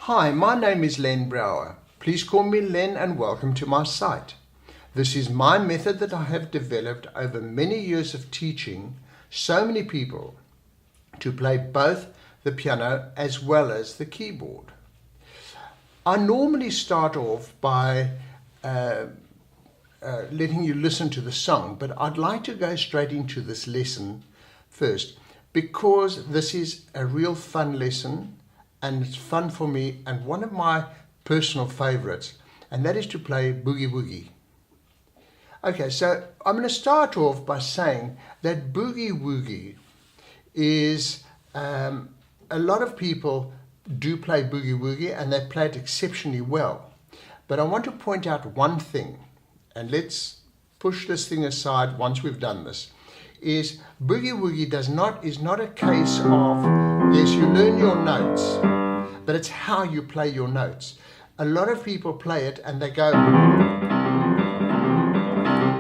Hi, my name is Len Brouwer. Please call me Len and welcome to my site. This is my method that I have developed over many years of teaching so many people to play both the piano as well as the keyboard. I normally start off by letting you listen to the song, but I'd like to go straight into this lesson first because this is a real fun lesson and it's fun for me and one of my personal favorites, and that is to play Boogie Woogie. Okay, so I'm going to start off by saying that Boogie Woogie is, a lot of people do play Boogie Woogie and they play it exceptionally well. But I want to point out one thing, and let's push this thing aside once we've done this, is Boogie Woogie is not a case of, yes, you learn your notes, but it's how you play your notes. A lot of people play it and they go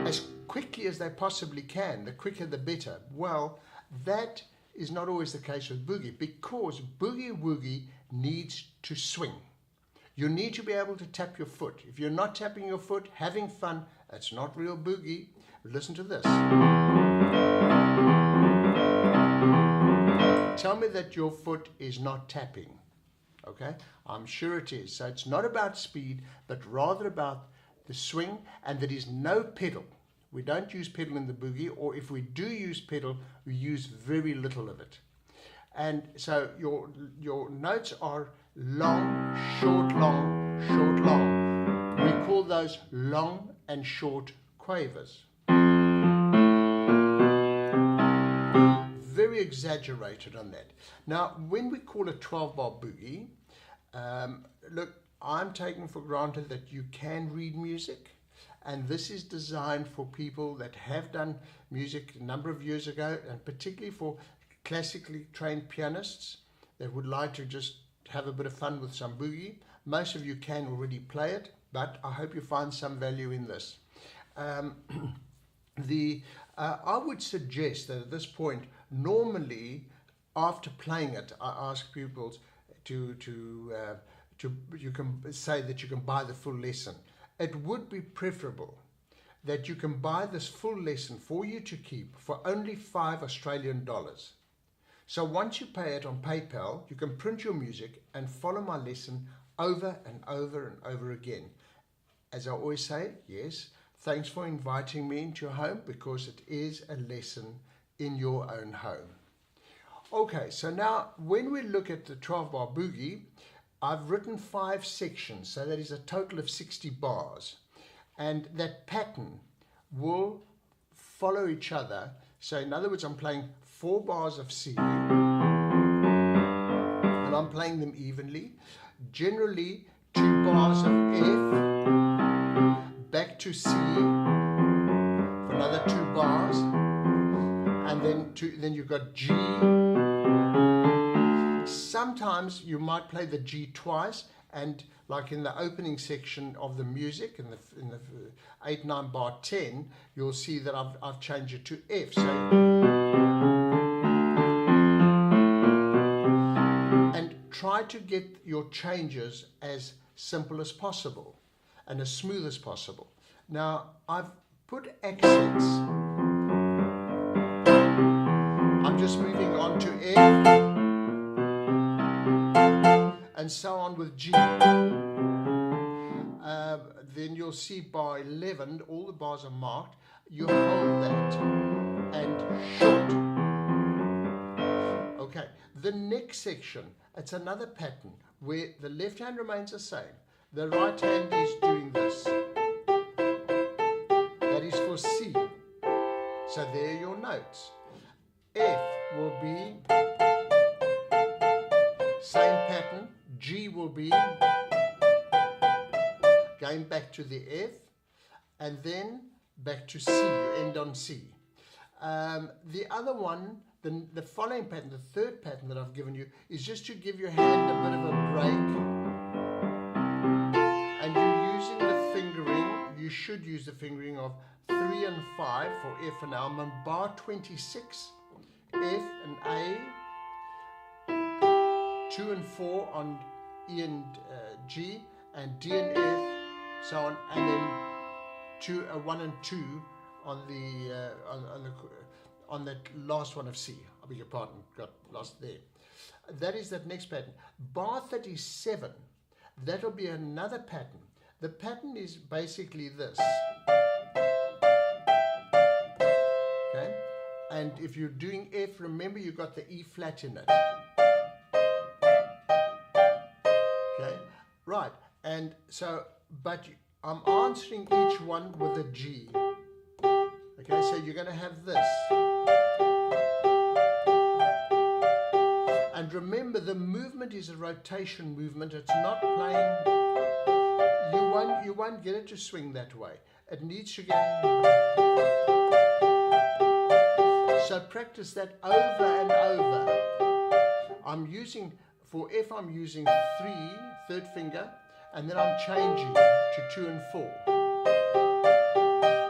as quickly as they possibly can, the quicker the better. Well, that is not always the case with Boogie, because Boogie Woogie needs to swing. You need to be able to tap your foot. If you're not tapping your foot, having fun, that's not real Boogie. Listen to this. Tell me that your foot is not tapping. Okay, I'm sure it is. So it's not about speed, but rather about the swing, and there is no pedal. We don't use pedal in the Boogie, or if we do use pedal, we use very little of it. And so your notes are long, short, long, short, long. We call those long and short quavers. Very exaggerated on that. Now, when we call a 12-bar Boogie, look, I'm taking for granted that you can read music, and this is designed for people that have done music a number of years ago, and particularly for classically trained pianists that would like to just have a bit of fun with some Boogie. Most of you can already play it, but I hope you find some value in this. I would suggest that at this point, normally after playing it, I ask pupils you can say that you can buy the full lesson. It would be preferable that you can buy this full lesson for you to keep for only $5 Australian. So once you pay it on PayPal, you can print your music and follow my lesson over and over and over again. As I always say, yes, thanks for inviting me into your home, because it is a lesson in your own home. Okay, so now when we look at the 12-bar Boogie, I've written 5 sections, so that is a total of 60 bars. And that pattern will follow each other. So in other words, I'm playing 4 bars of C, and I'm playing them evenly. Generally, 2 bars of F, back to C, for another 2 bars, and then you've got G. Sometimes you might play the G twice, and like in the opening section of the music, in the 8, 9 bar 10, you'll see that I've changed it to F. So, and try to get your changes as simple as possible and as smooth as possible. Now, I've put accents. I'm just moving on to F, and so on with G. Then you'll see bar 11, all the bars are marked. You hold that and short. Okay, the next section, it's another pattern where the left hand remains the same. The right hand is doing this. That is for C. So there are your notes. F will be same pattern. G will be going back to the F, and then back to C. You end on C. The other one, the following pattern, the third pattern that I've given you, is just to give your hand a bit of a break. And you're using the fingering, you should use the fingering of 3 and 5 for F and L. I'm on bar 26, F and A, 2 and 4 on E and G, and D and F, so on, and then 1 and 2 on the on that last one of C. I beg your pardon, got lost there. That is that next pattern. Bar 37, that'll be another pattern. The pattern is basically this. Okay? And if you're doing F, remember you've got the E flat in it. Okay? Right. And so, but I'm answering each one with a G. Okay, so you're going to have this. And remember, the movement is a rotation movement. It's not playing. You won't get it to swing that way. It needs to go. So practice that over and over. I'm using, for F, I'm using 3, third finger, and then I'm changing to 2 and 4.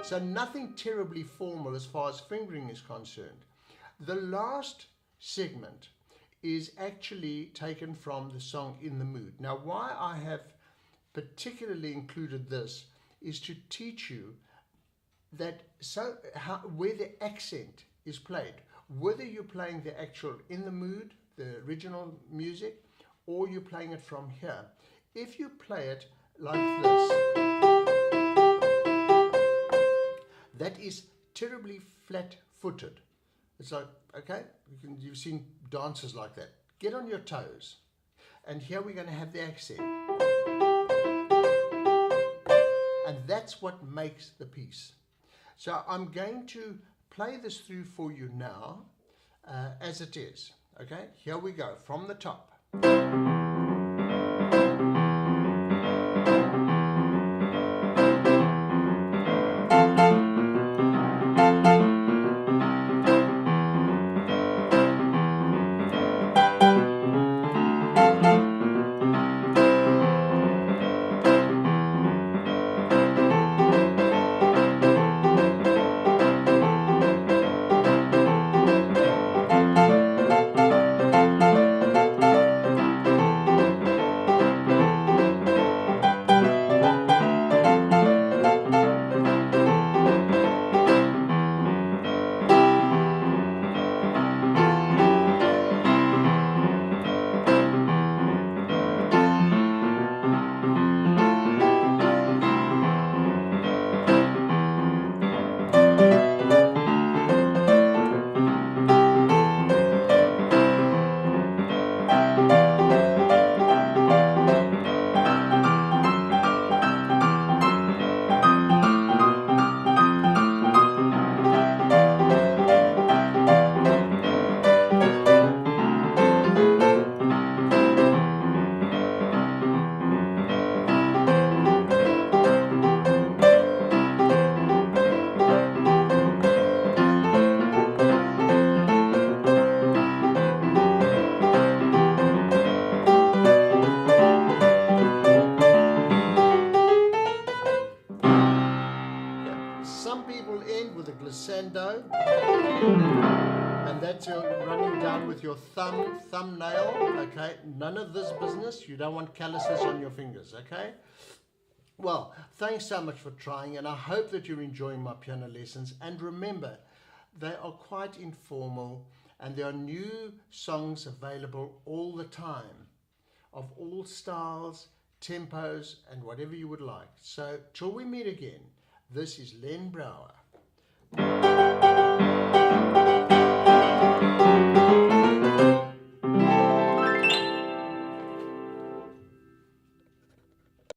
So nothing terribly formal as far as fingering is concerned. The last segment is actually taken from the song In the Mood. Now, why I have particularly included this is to teach you that where the accent is played, whether you're playing the actual In the Mood, the original music, or you're playing it from here. If you play it like this, that is terribly flat-footed. It's like, okay, you've seen dancers like that. Get on your toes. And here we're going to have the accent. And that's what makes the piece. So I'm going to play this through for you now, as it is. Okay, here we go, from the top. Glissando, and that's running down with your thumbnail, okay? None of this business. You don't want calluses on your fingers, okay? Well, thanks so much for trying, and I hope that you're enjoying my piano lessons. And remember, they are quite informal, and there are new songs available all the time, of all styles, tempos, and whatever you would like. So, till we meet again, this is Len Brouwer.